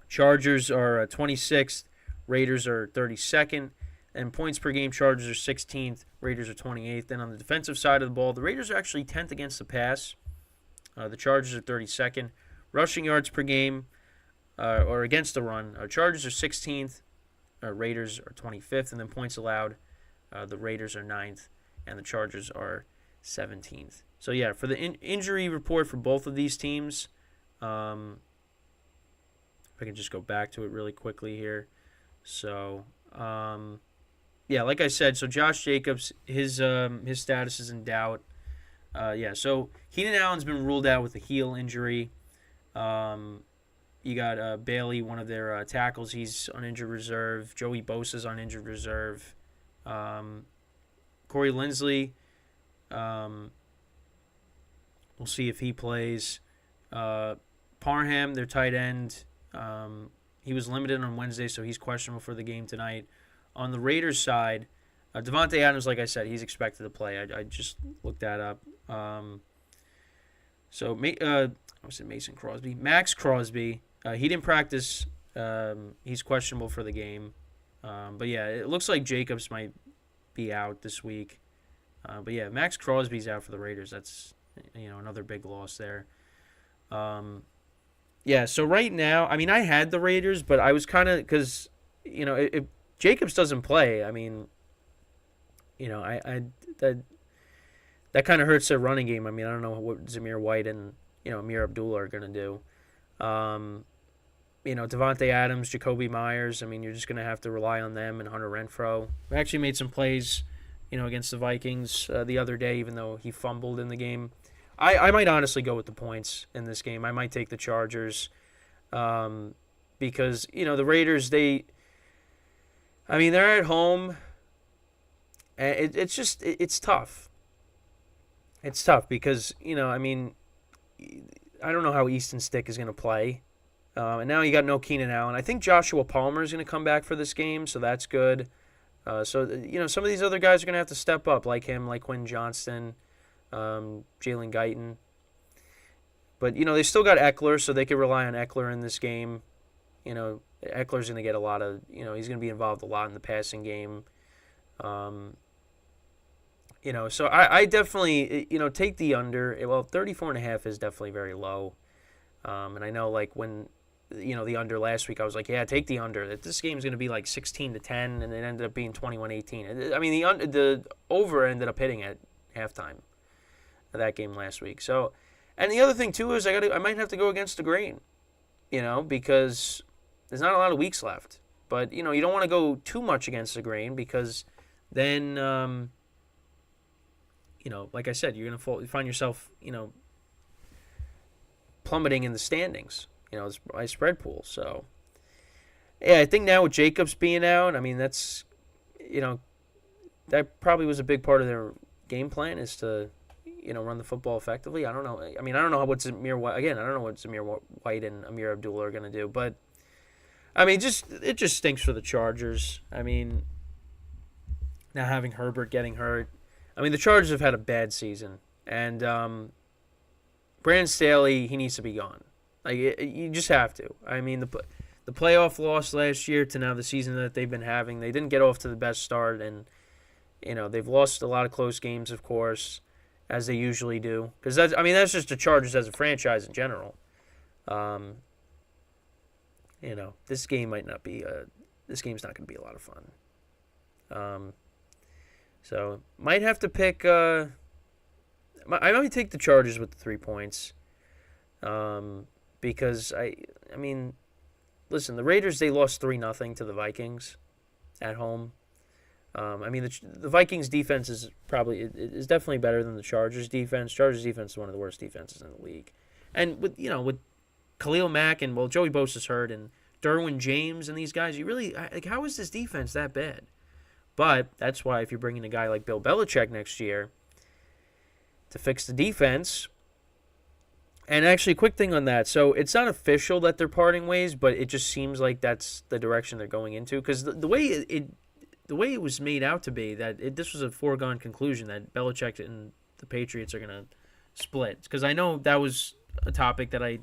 Chargers are 26th. Raiders are 32nd. And points per game, Chargers are 16th. Raiders are 28th. Then on the defensive side of the ball, the Raiders are actually 10th against the pass. The Chargers are 32nd. Rushing yards per game, or against the run, Chargers are 16th, Raiders are 25th, and then points allowed, the Raiders are 9th, and the Chargers are 17th. So, yeah, for the injury report for both of these teams, if I can just go back to it really quickly here. So, yeah, like I said, so Josh Jacobs, his status is in doubt. So Keenan Allen's been ruled out with a heel injury. You got Bailey, one of their tackles. He's on injured reserve. Joey Bosa's on injured reserve. Corey Linsley, we'll see if he plays. Parham, their tight end, he was limited on Wednesday, so he's questionable for the game tonight. On the Raiders side, Devontae Adams, like I said, he's expected to play. I just looked that up. Mason Crosby? Max Crosby. He didn't practice. He's questionable for the game. But, yeah, it looks like Jacobs might be out this week. But, yeah, Max Crosby's out for the Raiders. That's, another big loss there. So right now, I had the Raiders, but I was kind of – because, if Jacobs doesn't play, that kind of hurts their running game. I don't know what Zamir White and, Amir Abdullah are going to do. Devontae Adams, Jacoby Myers, you're just going to have to rely on them and Hunter Renfrow. We actually made some plays, against the Vikings the other day, even though he fumbled in the game. I might honestly go with the points in this game. I might take the Chargers because, the Raiders, they're at home. And it's tough. It's tough because, I don't know how Easton Stick is going to play. And now you got no Keenan Allen. I think Joshua Palmer is going to come back for this game, so that's good. Some of these other guys are going to have to step up, like him, like Quinn Johnston, Jalen Guyton. But, they still got Eckler, so they can rely on Eckler in this game. Eckler's going to get a lot of, he's going to be involved a lot in the passing game. So I definitely, take the under. Well, 34.5 is definitely very low. And I know, like, when, the under last week, I was like, yeah, take the under. This game's going to be like 16-10, and it ended up being 21-18. The over ended up hitting at halftime of that game last week. So, and the other thing, too, is I might have to go against the grain, because there's not a lot of weeks left. But, you don't want to go too much against the grain because then, like I said, you're going to find yourself, plummeting in the standings, by spread pool. So, Yeah, I think now with Jacobs being out, I mean that's you know that probably was a big part of their game plan is to run the football effectively. I don't know. I mean, I don't know what Zamir White again. I don't know what Zamir White and Amir Abdullah are going to do, but I mean, it just stinks for the Chargers. I mean, now having Herbert getting hurt. I mean, the Chargers have had a bad season, and Brandon Staley, he needs to be gone. Like you just have to. I mean, the playoff loss last year to now the season that they've been having, they didn't get off to the best start, and they've lost a lot of close games, of course, as they usually do. Because that's just the Chargers as a franchise in general. This game might not be this game's not going to be a lot of fun. So might have to pick. I might take the Chargers with the 3 points. Because I mean, listen, the Raiders, they lost 3-0 to the Vikings at home. I mean, the Vikings defense is definitely better than the Chargers defense. Chargers defense is one of the worst defenses in the league, and with Khalil Mack and Joey Bosa's hurt and Derwin James and these guys, you really how is this defense that bad? But that's why if you're bringing a guy like Bill Belichick next year to fix the defense. And actually, quick thing on that. So it's not official that they're parting ways, but it just seems like that's the direction they're going into. Because the way it was made out to be, that this was a foregone conclusion that Belichick and the Patriots are going to split. Because I know that was a topic that I,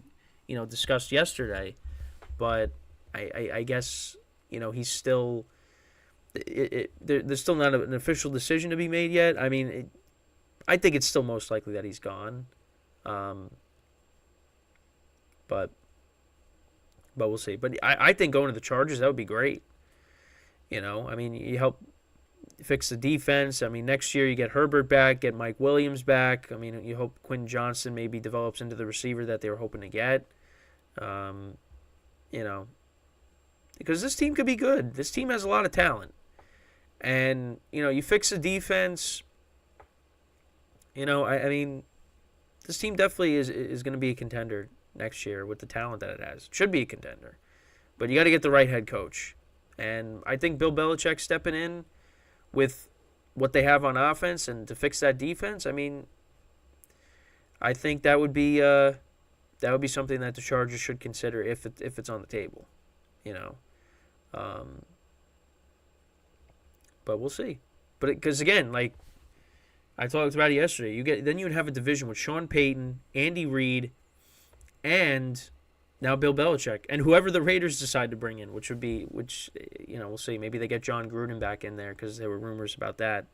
discussed yesterday. But I guess, he's still... there's still not an official decision to be made yet. I mean, I think it's still most likely that he's gone. But we'll see. But I think going to the Chargers, that would be great. I mean, you help fix the defense. I mean, next year you get Herbert back, get Mike Williams back. I mean, you hope Quinn Johnson maybe develops into the receiver that they were hoping to get. Because this team could be good. This team has a lot of talent. And, you fix the defense. I mean, this team definitely is going to be a contender next year with the talent that it has. It should be a contender. But you got to get the right head coach. And I think Bill Belichick stepping in with what they have on offense and to fix that defense, I mean, I think that would be something that the Chargers should consider if it's on the table, But we'll see. But because again, like I talked about it yesterday, you would have a division with Sean Payton, Andy Reid, and now Bill Belichick, and whoever the Raiders decide to bring in, which we'll see. Maybe they get John Gruden back in there because there were rumors about that.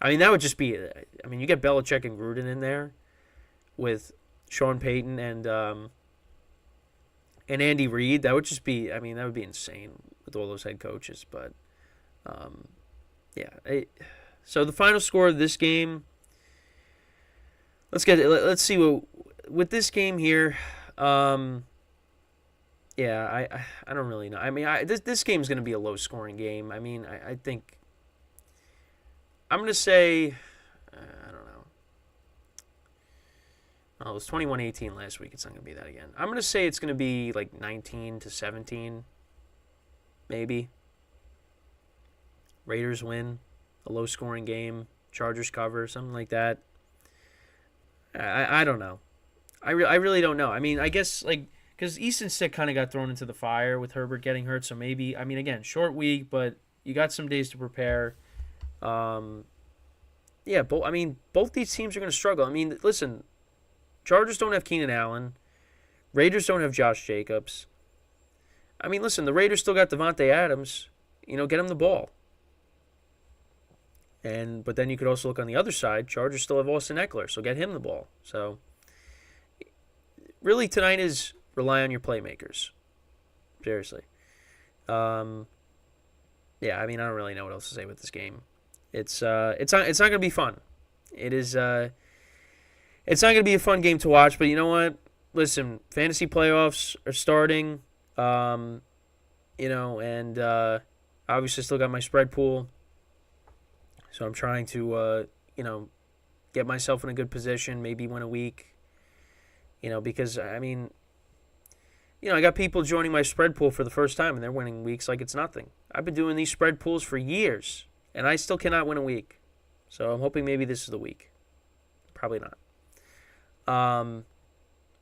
I mean, that would just be. I mean, you get Belichick and Gruden in there with Sean Payton and Andy Reid. That would just be. I mean, that would be insane with all those head coaches. But yeah. So the final score of this game. Let's see what with this game here. Yeah, I don't really know. I mean, this game is going to be a low-scoring game. I mean, I think I'm going to say, I don't know. Oh, it was 21-18 last week. It's not going to be that again. I'm going to say it's going to be like 19-17, maybe. Raiders win, a low-scoring game. Chargers cover, something like that. I don't know. I really don't know. I mean, I guess because Easton Stick kind of got thrown into the fire with Herbert getting hurt, so maybe, I mean, again, short week, but you got some days to prepare. Yeah, both these teams are going to struggle. I mean, listen, Chargers don't have Keenan Allen. Raiders don't have Josh Jacobs. I mean, listen, the Raiders still got Devontae Adams. Get him the ball. But then you could also look on the other side. Chargers still have Austin Eckler, so get him the ball. So really tonight is rely on your playmakers. Seriously. Yeah, I mean, I don't really know what else to say with this game. It's not going to be fun. It's not going to be a fun game to watch, but you know what? Listen, fantasy playoffs are starting. And obviously still got my spread pool. So I'm trying to get myself in a good position, maybe win a week. Because I mean, I got people joining my spread pool for the first time, and they're winning weeks like it's nothing. I've been doing these spread pools for years, and I still cannot win a week. So I'm hoping maybe this is the week. Probably not.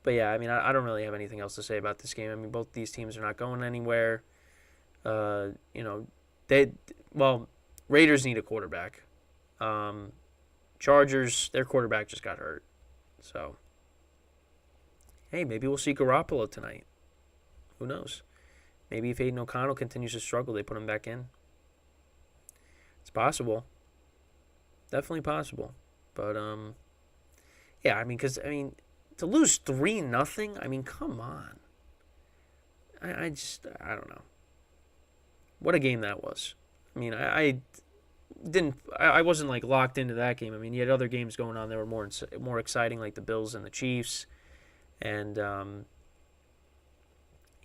But yeah, I mean, I don't really have anything else to say about this game. I mean, both these teams are not going anywhere. Raiders need a quarterback. Chargers, their quarterback just got hurt. So, hey, maybe we'll see Garoppolo tonight. Who knows? Maybe if Aiden O'Connell continues to struggle, they put him back in. It's possible. Definitely possible. But, yeah, I mean, to lose 3-0, I mean, come on. I don't know. What a game that was. I mean, I wasn't like locked into that game. I mean, you had other games going on that were more exciting, like the Bills and the Chiefs, and the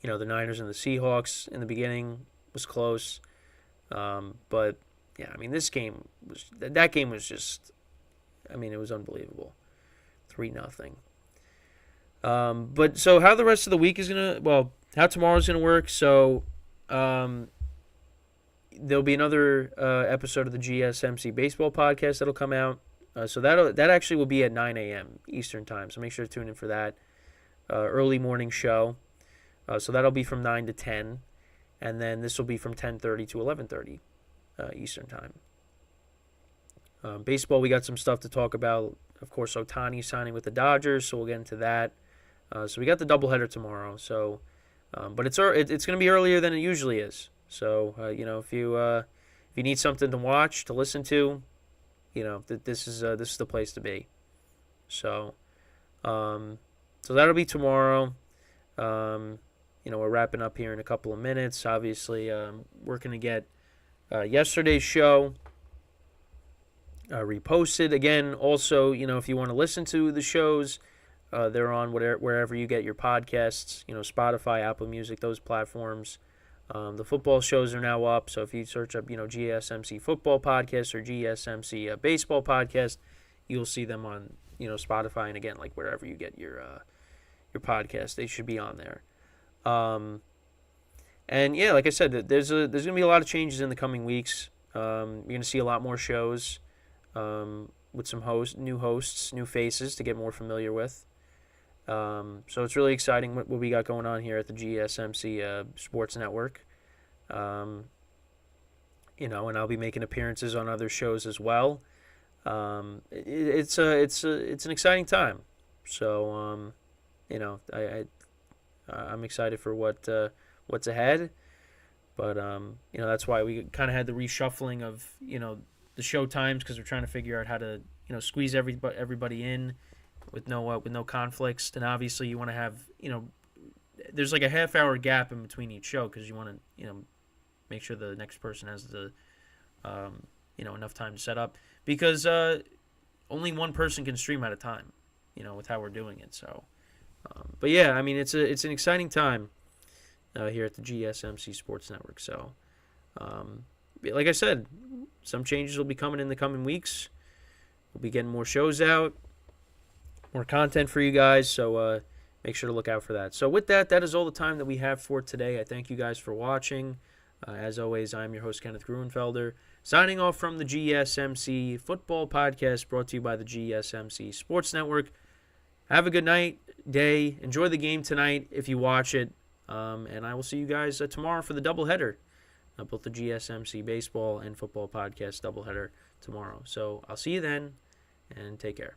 Niners and the Seahawks in the beginning was close. But yeah, I mean, that game was just, I mean, it was unbelievable. 3-0. But so how the rest of the week is how tomorrow's gonna work. So there'll be another episode of the GSMC baseball podcast that'll come out. So that actually will be at 9 a.m. Eastern time. So make sure to tune in for that early morning show. So that'll be from 9 to 10, and then this will be from 10:30 to 11:30 Eastern time. Baseball, we got some stuff to talk about. Of course, Ohtani signing with the Dodgers, so we'll get into that. So we got the doubleheader tomorrow. So, but it's going to be earlier than it usually is. So if you need something to watch, to listen to, this is the place to be. So, so that'll be tomorrow. We're wrapping up here in a couple of minutes. Obviously, working to get yesterday's show reposted again. Also, if you want to listen to the shows, they're on wherever you get your podcasts. Spotify, Apple Music, those platforms. The football shows are now up, so if you search up, GSMC football podcast or GSMC baseball podcast, you'll see them on, Spotify, and again, like wherever you get your podcast, they should be on there. And yeah, like I said, there's gonna be a lot of changes in the coming weeks. You're gonna see a lot more shows with some new hosts, new faces to get more familiar with. So it's really exciting what we got going on here at the GSMC Sports Network. And I'll be making appearances on other shows as well. It's an exciting time. So I'm excited for what's ahead. But that's why we kind of had the reshuffling of the show times, because we're trying to figure out how to squeeze everybody in with no conflicts. And obviously you want to have there's like a half-hour gap in between each show, because you want to make sure the next person has the enough time to set up, because only one person can stream at a time, with how we're doing it. So but yeah, I mean, it's an exciting time here at the GSMC Sports Network. So like I said, some changes will be coming in the coming weeks. We'll be getting more shows out, more content for you guys, so make sure to look out for that. So with that is all the time that we have for today. I thank you guys for watching. As always, I'm your host, Kenneth Gruenfelder, signing off from the GSMC Football Podcast, brought to you by the GSMC Sports Network. Have a good night, day. Enjoy the game tonight if you watch it. And I will see you guys tomorrow for the doubleheader. Both the GSMC Baseball and Football Podcast doubleheader tomorrow. So I'll see you then, and take care.